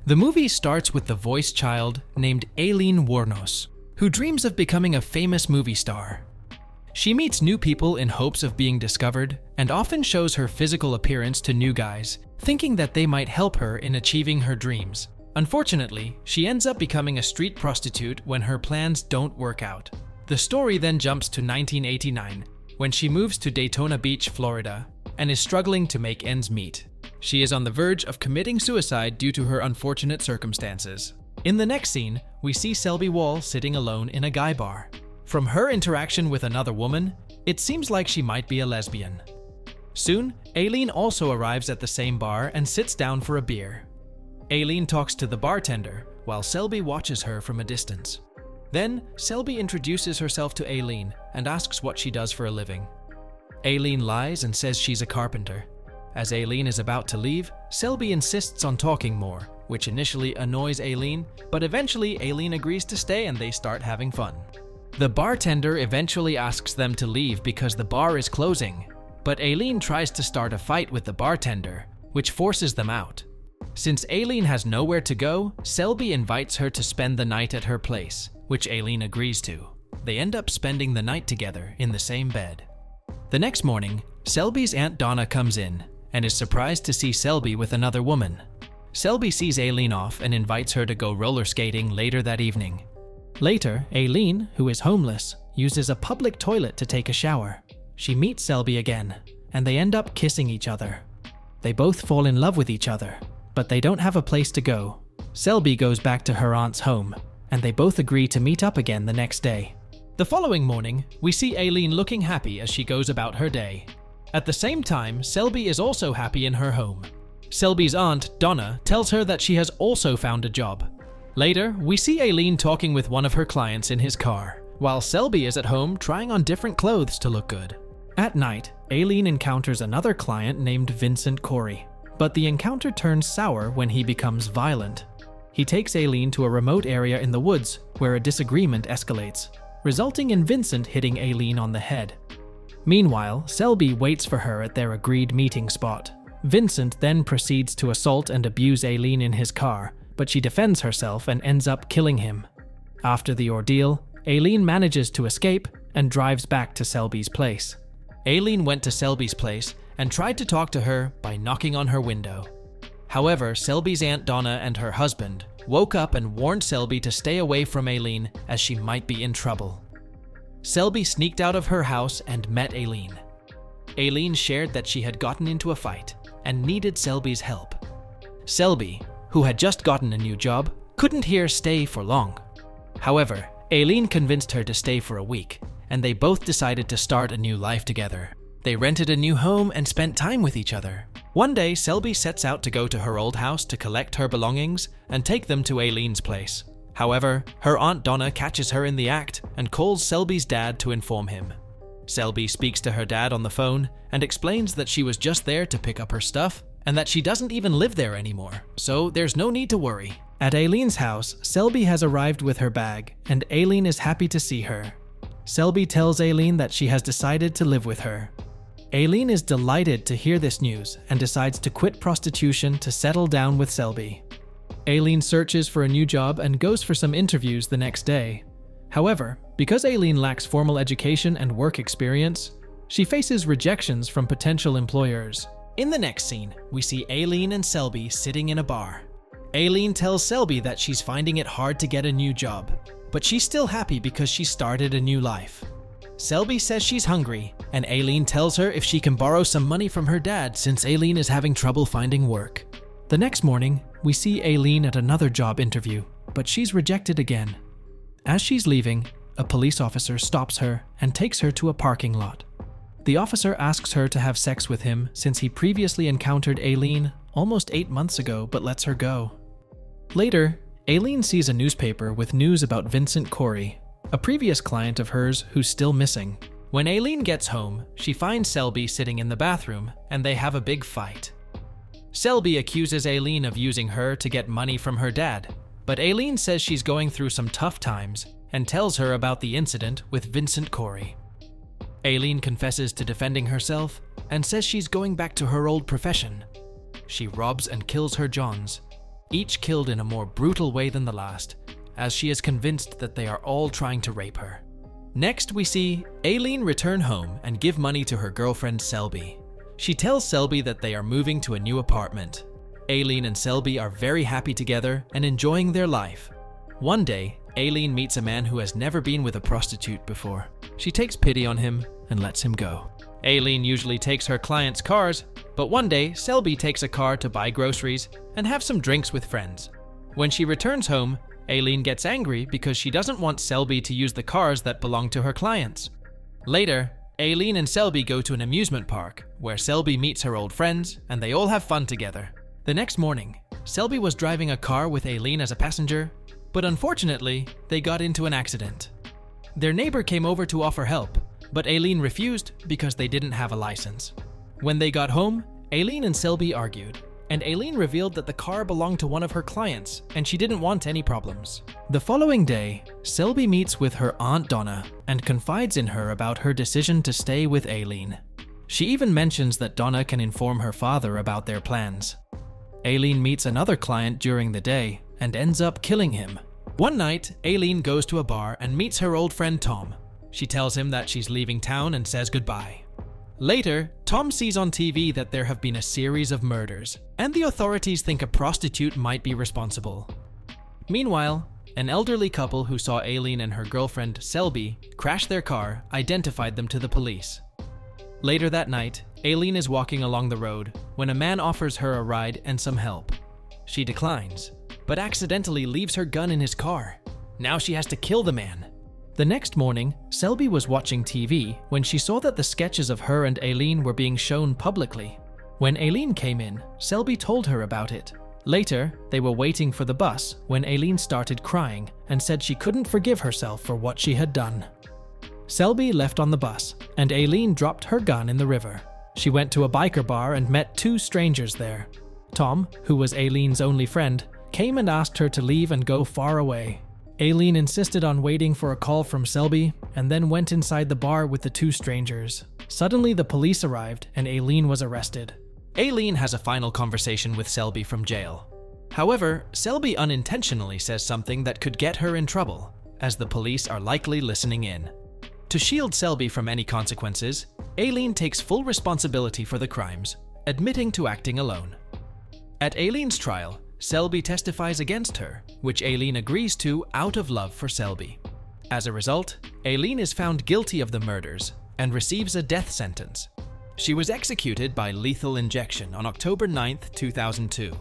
The movie starts with the voice child named Aileen Wuornos, who dreams of becoming a famous movie star. She meets new people in hopes of being discovered and often shows her physical appearance to new guys, thinking that they might help her in achieving her dreams. Unfortunately, she ends up becoming a street prostitute when her plans don't work out. The story then jumps to 1989, when she moves to Daytona Beach, Florida, and is struggling to make ends meet. She is on the verge of committing suicide due to her unfortunate circumstances. In the next scene, we see Selby Wall sitting alone in a guy bar. From her interaction with another woman, it seems like she might be a lesbian. Soon, Aileen also arrives at the same bar and sits down for a beer. Aileen talks to the bartender, while Selby watches her from a distance. Then, Selby introduces herself to Aileen and asks what she does for a living. Aileen lies and says she's a carpenter. As Aileen is about to leave, Selby insists on talking more, which initially annoys Aileen, but eventually Aileen agrees to stay and they start having fun. The bartender eventually asks them to leave because the bar is closing, but Aileen tries to start a fight with the bartender, which forces them out. Since Aileen has nowhere to go, Selby invites her to spend the night at her place, which Aileen agrees to. They end up spending the night together in the same bed. The next morning, Selby's Aunt Donna comes in and is surprised to see Selby with another woman. Selby sees Aileen off and invites her to go roller skating later that evening. Later, Aileen, who is homeless, uses a public toilet to take a shower. She meets Selby again, and they end up kissing each other. They both fall in love with each other, but they don't have a place to go. Selby goes back to her aunt's home, and they both agree to meet up again the next day. The following morning, we see Aileen looking happy as she goes about her day. At the same time, Selby is also happy in her home. Selby's aunt, Donna, tells her that she has also found a job. Later, we see Aileen talking with one of her clients in his car, while Selby is at home trying on different clothes to look good. At night, Aileen encounters another client named Vincent Corey, but the encounter turns sour when he becomes violent. He takes Aileen to a remote area in the woods where a disagreement escalates, resulting in Vincent hitting Aileen on the head. Meanwhile, Selby waits for her at their agreed meeting spot. Vincent then proceeds to assault and abuse Aileen in his car, but she defends herself and ends up killing him. After the ordeal, Aileen manages to escape and drives back to Selby's place. Aileen went to Selby's place and tried to talk to her by knocking on her window. However, Selby's Aunt Donna and her husband woke up and warned Selby to stay away from Aileen as she might be in trouble. Selby sneaked out of her house and met Aileen. Aileen shared that she had gotten into a fight and needed Selby's help. Selby, who had just gotten a new job, couldn't hear stay for long. However, Aileen convinced her to stay for a week, and they both decided to start a new life together. They rented a new home and spent time with each other. One day, Selby sets out to go to her old house to collect her belongings and take them to Aileen's place. However, her Aunt Donna catches her in the act and calls Selby's dad to inform him. Selby speaks to her dad on the phone and explains that she was just there to pick up her stuff and that she doesn't even live there anymore, so there's no need to worry. At Aileen's house, Selby has arrived with her bag, and Aileen is happy to see her. Selby tells Aileen that she has decided to live with her. Aileen is delighted to hear this news and decides to quit prostitution to settle down with Selby. Aileen searches for a new job and goes for some interviews the next day. However, because Aileen lacks formal education and work experience, she faces rejections from potential employers. In the next scene, we see Aileen and Selby sitting in a bar. Aileen tells Selby that she's finding it hard to get a new job, but she's still happy because she started a new life. Selby says she's hungry, and Aileen tells her if she can borrow some money from her dad since Aileen is having trouble finding work. The next morning, we see Aileen at another job interview, but she's rejected again. As she's leaving, a police officer stops her and takes her to a parking lot. The officer asks her to have sex with him since he previously encountered Aileen almost 8 months ago but lets her go. Later, Aileen sees a newspaper with news about Vincent Corey, a previous client of hers who's still missing. When Aileen gets home, she finds Selby sitting in the bathroom and they have a big fight. Selby accuses Aileen of using her to get money from her dad, but Aileen says she's going through some tough times and tells her about the incident with Vincent Corey. Aileen confesses to defending herself and says she's going back to her old profession. She robs and kills her Johns. each killed in a more brutal way than the last, as she is convinced that they are all trying to rape her. Next, we see Aileen return home and give money to her girlfriend Selby. She tells Selby that they are moving to a new apartment. Aileen and Selby are very happy together and enjoying their life. One day, Aileen meets a man who has never been with a prostitute before. She takes pity on him and lets him go. Aileen usually takes her clients' cars, but one day Selby takes a car to buy groceries and have some drinks with friends. When she returns home, Aileen gets angry because she doesn't want Selby to use the cars that belong to her clients. Later, Aileen and Selby go to an amusement park where Selby meets her old friends and they all have fun together. The next morning, Selby was driving a car with Aileen as a passenger, but unfortunately, they got into an accident. Their neighbor came over to offer help, but Aileen refused because they didn't have a license. When they got home, Aileen and Selby argued, and Aileen revealed that the car belonged to one of her clients and she didn't want any problems. The following day, Selby meets with her Aunt Donna and confides in her about her decision to stay with Aileen. She even mentions that Donna can inform her father about their plans. Aileen meets another client during the day and ends up killing him. One night, Aileen goes to a bar and meets her old friend Tom. She tells him that she's leaving town and says goodbye. Later, Tom sees on TV that there have been a series of murders, and the authorities think a prostitute might be responsible. Meanwhile, an elderly couple who saw Aileen and her girlfriend Selby crash their car identified them to the police. Later that night, Aileen is walking along the road when a man offers her a ride and some help. She declines, but accidentally leaves her gun in his car. Now she has to kill the man. The next morning, Selby was watching TV when she saw that the sketches of her and Aileen were being shown publicly. When Aileen came in, Selby told her about it. Later, they were waiting for the bus when Aileen started crying and said she couldn't forgive herself for what she had done. Selby left on the bus, and Aileen dropped her gun in the river. She went to a biker bar and met two strangers there. Tom, who was Aileen's only friend, came and asked her to leave and go far away. Aileen insisted on waiting for a call from Selby and then went inside the bar with the two strangers. Suddenly, the police arrived and Aileen was arrested. Aileen has a final conversation with Selby from jail. However, Selby unintentionally says something that could get her in trouble, as the police are likely listening in. To shield Selby from any consequences, Aileen takes full responsibility for the crimes, admitting to acting alone. At Aileen's trial, Selby testifies against her, which Aileen agrees to out of love for Selby. As a result, Aileen is found guilty of the murders and receives a death sentence. She was executed by lethal injection on October 9, 2002.